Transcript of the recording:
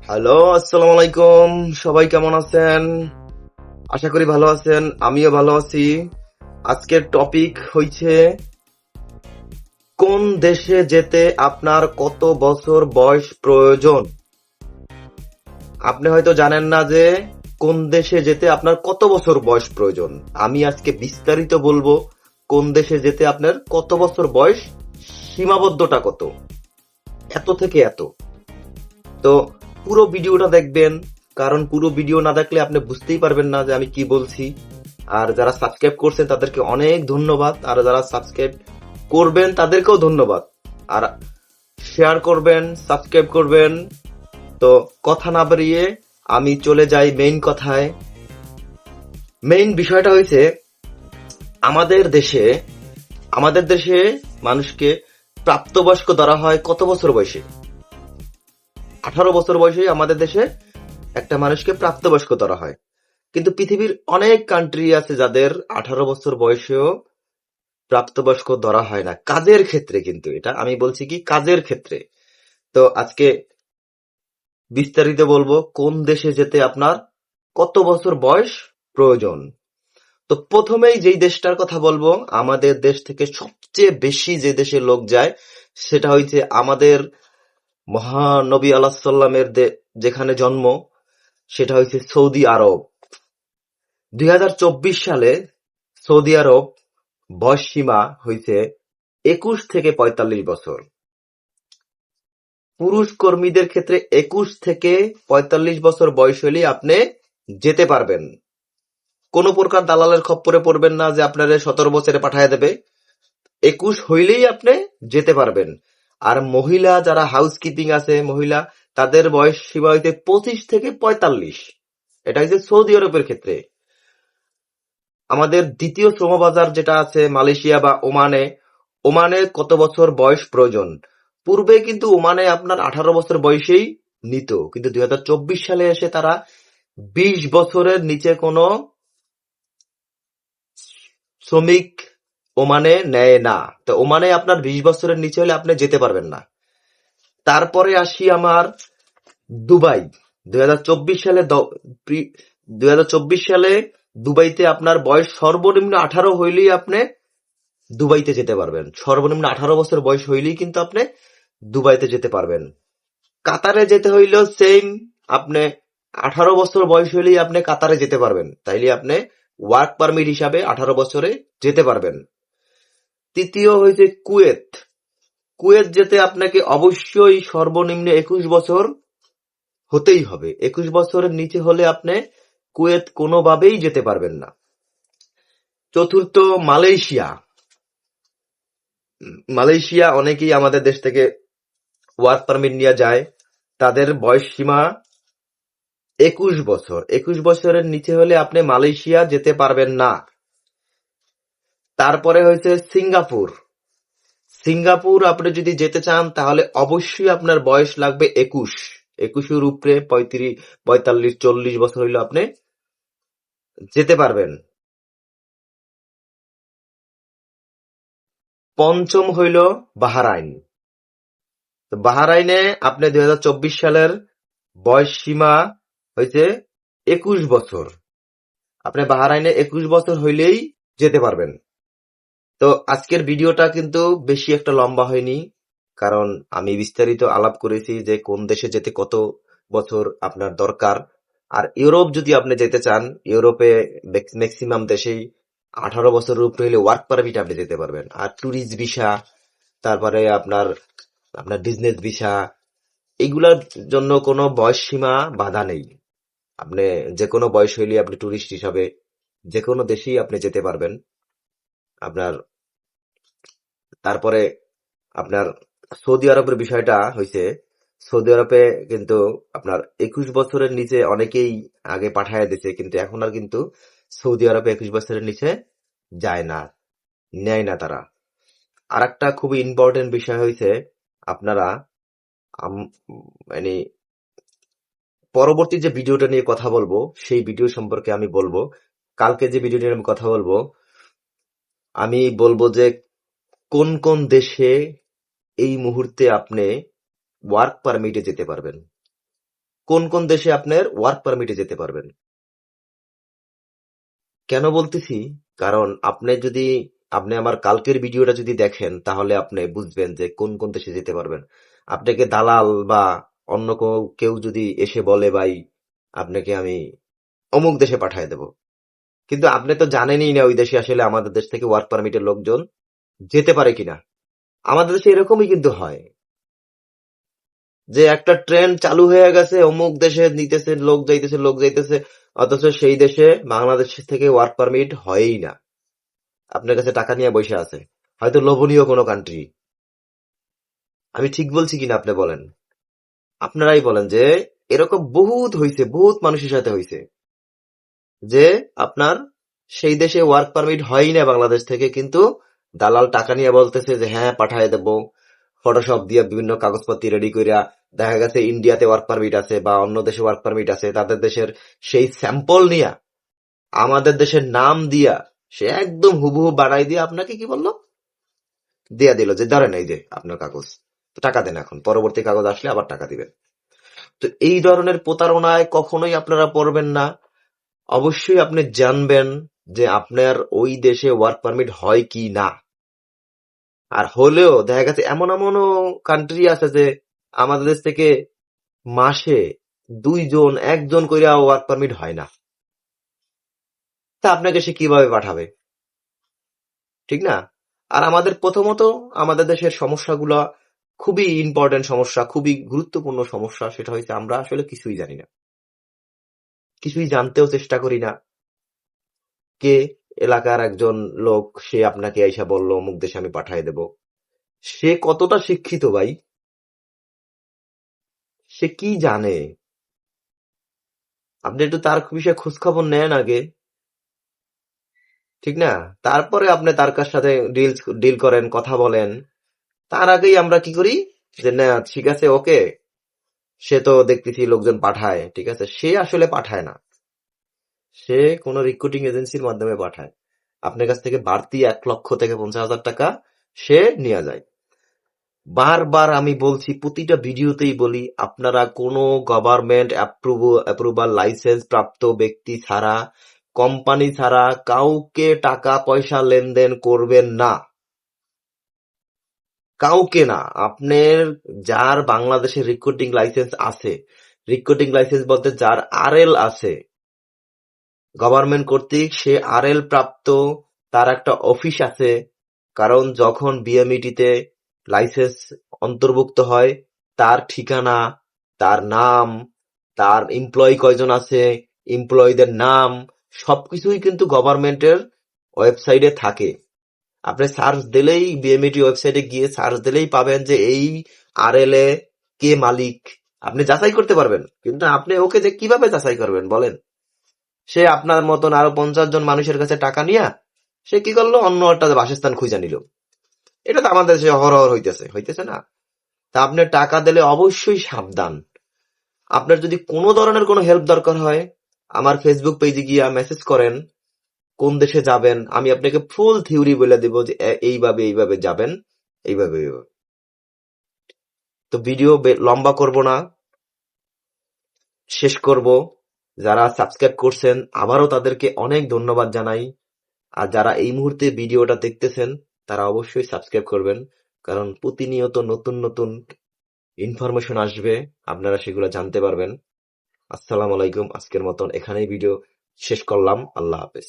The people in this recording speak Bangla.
হ্যালো, আসসালামু আলাইকুম। সবাই কেমন আছেন? আশা করি ভালো আছেন। আমিও ভালো আছি। আজকের টপিক হইছে কোন দেশে যেতে আপনার কত বছর বয়স প্রয়োজন? আপনি হয়তো জানেন না যে কোন দেশে যেতে আপনার কত বছর বয়স প্রয়োজন। আমি আজকে বিস্তারিত বলবো কোন দেশে যেতে আপনার কত বছর বয়স, সীমাবদ্ধতা কত, এত থেকে এত। তো পুরো ভিডিওটা দেখবেন, কারণ পুরো ভিডিও না দেখলে আপনি বুঝতেই পারবেন না যে আমি কি বলছি। আর যারা সাবস্ক্রাইব করছেন তাদেরকে অনেক ধন্যবাদ, আর যারা সাবস্ক্রাইব করবেন তাদেরকেও ধন্যবাদ। আর শেয়ার করবেন, সাবস্ক্রাইব করবেন। তো কথা না বাড়িয়ে আমি চলে যাই মেইন কথায়। মেইন বিষয়টা হয়েছে আমাদের দেশে মানুষকে প্রাপ্তবয়স্ক ধরা হয় কত বছর বয়সে? 18 বছর বয়সে আমাদের দেশে একটা মানুষকে প্রাপ্তবয়স্ক ধরা হয়। কিন্তু পৃথিবীর অনেক কান্ট্রি আছে যাদের 18 বছর বয়সেও প্রাপ্তবয়স্ক ধরা হয় না, কাজের ক্ষেত্রে। কিন্তু এটা আমি বলছি কি, কাজের ক্ষেত্রে। তো আজকে বিস্তারিত বলবো কোন দেশে যেতে আপনার কত বছর বয়স প্রয়োজন। তো প্রথমেই যেই দেশটার কথা বলবো, আমাদের দেশ থেকে সবচেয়ে বেশি যে দেশে লোক যায় সেটা হচ্ছে আমাদের মহানবী আলাইহিস সাল্লামের যেখানে জন্ম, সেটা হচ্ছে সৌদি আরব। 2024 সালে সৌদি আরব বয়স সীমা হইছে 21 থেকে 45 বছর। পুরুষ কর্মীদের ক্ষেত্রে 21 থেকে 45 বছর বয়স হলেই আপনি যেতে পারবেন। কোন প্রকার দালালের খপ্পরে পড়বেন না যে আপনারে 17 বছরে পাঠায় দেবে। 21 হইলেই আপনি যেতে পারবেন। আর মহিলা যারা হাউসকিপিং আছে, মহিলা, তাদের বয়স সীমা হইতে 25 থেকে 45। এটা হচ্ছে সৌদি আরবের ক্ষেত্রে। আমাদের দ্বিতীয় শ্রমবাজার যেটা আছে মালয়েশিয়া বা ওমানে, ওমানে কত বছর বয়স প্রয়োজন? পূর্বে কিন্তু ওমানে আপনার 18 বছর বয়সেই নিত, কিন্তু 2024 সালে এসে তারা 20 বছরের নিচে কোনো শ্রমিক ওমানে নেয় না। তো ওমানে আপনার 20 বছরের নিচে হলে আপনি যেতে পারবেন না। তারপরে আসি আমার দুবাই। 2024 সালে 2024 সালে দুবাইতে আপনার বয়স সর্বনিম্ন 18 হইলেই আপনি দুবাইতে যেতে পারবেন। সর্বনিম্ন 18 বছর বয়স হইলেই কিন্তু আপনি দুবাইতে যেতে পারবেন। কাতারে যেতে হইলেও সেম, আপনি 18 বছর বয়স হইলেই আপনি কাতারে যেতে পারবেন। তাইলে আপনি ওয়ার্ক পারমিট হিসাবে 18 বছরে যেতে পারবেন। তৃতীয় হইছে কুয়েত। কুয়েত যেতে আপনাকে অবশ্যই সর্বনিম্ন 21 বছর হতেই হবে। 21 বছরের নিচে হলে আপনি কুয়েত কোনোভাবেই যেতে পারবেন না। চতুর্থ মালয়েশিয়া। মালয়েশিয়া অনেকেই আমাদের দেশ থেকে ওয়ার্ক পারমিট নিয়ে যায়, তাদের বয়স সীমা 21 বছর। 21 বছরের নিচে হলে আপনি মালয়েশিয়া যেতে পারবেন না। তারপরে হয়েছে সিঙ্গাপুর। সিঙ্গাপুর আপনি যদি যেতে চান তাহলে অবশ্যই আপনার বয়স লাগবে 21। 21-এর উপরে 35, 45, 40 বছর হইলে আপনি যেতে পারবেন। পঞ্চম হইল বাহরাইন। তো বাহরাইনে আপনি 2024 সালের বয়স সীমা হয়েছে 21 বছর। আপনি বাহরাইনে 21 বছর হইলেই যেতে পারবেন। তো আজকের ভিডিওটা কিন্তু বেশি একটা লম্বা হয়নি, কারণ আমি বিস্তারিত আলাপ করেছি যে কোন দেশে যেতে কত বছর আপনার দরকার। আর ইউরোপ যদি আপনি যেতে চান, ইউরোপে ম্যাক্সিমাম দেশেই 18 বছরের উপরে হলে ওয়ার্ক পারমিট আপনি যেতে পারবেন। আর ট্যুরিস্ট ভিসা, তারপরে আপনার আপনার বিজনেস ভিসা, এগুলার জন্য কোনো বয়স সীমা বাধা নেই। আপনি যে কোনো বয়স হইলে আপনি ট্যুরিস্ট হিসাবে যে কোনো দেশেই আপনি যেতে পারবেন। আপনার তারপরে আপনার সৌদি আরবের বিষয়টা হয়েছে, সৌদি আরবে কিন্তু আপনার 21 বছরের নিচে অনেকেই আগে পাঠায় দিছে, কিন্তু এখন আর কিন্তু সৌদি আরবে 21 বছরের নিচে যায় না, নেয় না তারা। আর একটা খুবই ইম্পর্টেন্ট বিষয় হয়েছে, আপনারা মানে পরবর্তী যে ভিডিওটা নিয়ে কথা বলবো সেই ভিডিও সম্পর্কে আমি বলবো। কালকে যে ভিডিও নিয়ে আমি কথা বলবো, আমি বলবো যে কোন কোন দেশে এই মুহূর্তে আপনি ওয়ার্ক পারমিটে যেতে পারবেন, কোন কোন দেশে আপনার ওয়ার্ক পারমিটে যেতে পারবেন। কেন বলতেছি, কারণ আপনি আমার কালকের ভিডিওটা যদি দেখেন তাহলে আপনি বুঝবেন যে কোন কোন দেশে যেতে পারবেন। আপনাকে দালাল বা অন্য কেউ যদি এসে বলে ভাই আপনাকে আমি অমুক দেশে পাঠিয়ে দেব, কিন্তু আপনি তো জানেনই না ওই দেশে আসলে আমাদের দেশ থেকে ওয়ার্ক পারমিটের লোকজন যেতে পারে কিনা। আমাদের দেশে এরকমই কিন্তু হয় যে একটা ট্রেন চালু হয়ে গেছে, অমুক দেশে নিতেছে লোক যাইতেছে, অথচ সেই দেশে বাংলাদেশ থেকে ওয়ার্ক পারমিট হয়ই না। আপনার কাছে টাকা নিয়ে বসে আছে, হয়তো লোভনীয় কোনো কান্ট্রি। আমি ঠিক বলছি কিনা আপনি বলেন, আপনারাই বলেন যে এরকম বহুত মানুষের সাথে হয়েছে যে আপনার সেই দেশে ওয়ার্ক পারমিট হয়ই না বাংলাদেশ থেকে, কিন্তু দালাল টাকা নিয়ে বলতেছে যে হ্যাঁ পাঠায় দেব, ফটোশপ দিয়ে বিভিন্ন কাগজপত্র রেডি করিয়া দেখা গেছে ইন্ডিয়াতে ওয়ার্ক পারমিট আছে বা অন্য দেশে ওয়ার্ক পারমিট আছে, তাদের দেশের সেই স্যাম্পল নিয়া আমাদের দেশের নাম দিয়া সে একদম হুবহু বানাই দিয়ে আপনাকে কি বললো, দিয়া দিল যে ধরেন এই যে আপনার কাগজ, তো টাকা দেন, এখন পরবর্তী কাগজ আসলে আবার টাকা দিবেন। তো এই ধরনের প্রতারণায় কখনোই আপনারা পড়বেন না। অবশ্যই আপনি জানবেন যে আপনার ওই দেশে ওয়ার্ক পারমিট হয় কি না। আর হলেও দেখা গেছে এমন এমনও কান্ট্রি আছে যে আমাদের দেশ থেকে মাসে 1জন কইরা ওয়ার্ক পারমিট হয় না, তা আপনাকে সে কিভাবে পাঠাবে, ঠিক না? আর প্রথমত আমাদের দেশের সমস্যাগুলো খুবই ইম্পর্টেন্ট সমস্যা, খুবই গুরুত্বপূর্ণ সমস্যা, সেটা হচ্ছে আমরা আসলে কিছুই জানি না, কিছুই জানতেও চেষ্টা করি না। কে এলাকার একজন লোক সে আপনাকে আইসা বলল অমুক দেশে আমি পাঠিয়ে দেব, সে কতটা শিক্ষিত ভাই, সে কি জানে, আপনি একটু তার বিষয়ে খোঁজ খবর নেন আগে, ঠিক না? তারপরে আপনি তার কাছ সাথে ডিল করেন, কথা বলেন। তার আগেই আমরা কি করি যে না ঠিক আছে ওকে, সে তো দেখতেছি লোকজন পাঠায়, ঠিক আছে, সে আসলে পাঠায় না, সে কোন রিক্রুটিং এজেন্সির মাধ্যমে পাঠায়, আপনার কাছ থেকে বাড়তি 1 লক্ষ থেকে 50,000 টাকা সে নিয়ে যায়। বারবার আমি বলছি, প্রতিটা ভিডিওতেই বলি, আপনারা কোনো গভর্নমেন্ট অ্যাপ্রুভাল লাইসেন্স প্রাপ্ত ব্যক্তি ছাড়া, কোম্পানি ছাড়া কাউকে টাকা পয়সা লেনদেন করবেন না, কাউকে না। আপনার যার বাংলাদেশের রিক্রুটিং লাইসেন্স আছে, রিক্রুটিং লাইসেন্স বলতে যার আরএল আছে গভর্নমেন্ট কর্তৃক, সে আরএল প্রাপ্ত, তার একটা অফিস আছে। কারণ যখন বিএমইটিতে লাইসেন্স অন্তর্ভুক্ত হয়, তার ঠিকানা, তার নাম, তার এমপ্লয়ি কয়জন আছে, এমপ্লয়ীদের নাম, সবকিছুই কিন্তু গভর্নমেন্টের ওয়েবসাইটে থাকে। আপনি সার্চ দিলেই, বিএমইটি ওয়েবসাইটে গিয়ে সার্চ দিলেই পাবেন যে এই আরএল এ কে মালিক, আপনি যাচাই করতে পারবেন। কিন্তু আপনি ওকে যে কিভাবে যাচাই করবেন বলেন? সে আপনার মতন আরো 50 জন মানুষের কাছে টাকা নিয়া সে কি করলো, অন্য একটা বাসস্থান খুঁজে নিল। এটা তো আমাদের দেশে অহরহ হইতেছে না? তা আপনি টাকা দিলে অবশ্যই সাবধান। আপনার যদি কোনো ধরনের কোনো হেল্প দরকার হয়, আমার ফেসবুক পেজে গিয়া মেসেজ করেন, কোন দেশে যাবেন আমি আপনাকে ফুল থিওরি বলে দিব যে এইভাবে যাবেন, এইভাবে। তো ভিডিও লম্বা করব না, শেষ করব। যারা সাবস্ক্রাইব করছেন আবারও তাদেরকে অনেক ধন্যবাদ জানাই। আর যারা এই মুহূর্তে ভিডিওটা দেখতেছেন তারা অবশ্যই সাবস্ক্রাইব করবেন, কারণ প্রতিনিয়ত নতুন নতুন ইনফরমেশন আসবে, আপনারা সেগুলো জানতে পারবেন। আসসালামু আলাইকুম। আজকের মতন এখানেই ভিডিও শেষ করলাম। আল্লাহ হাফেজ।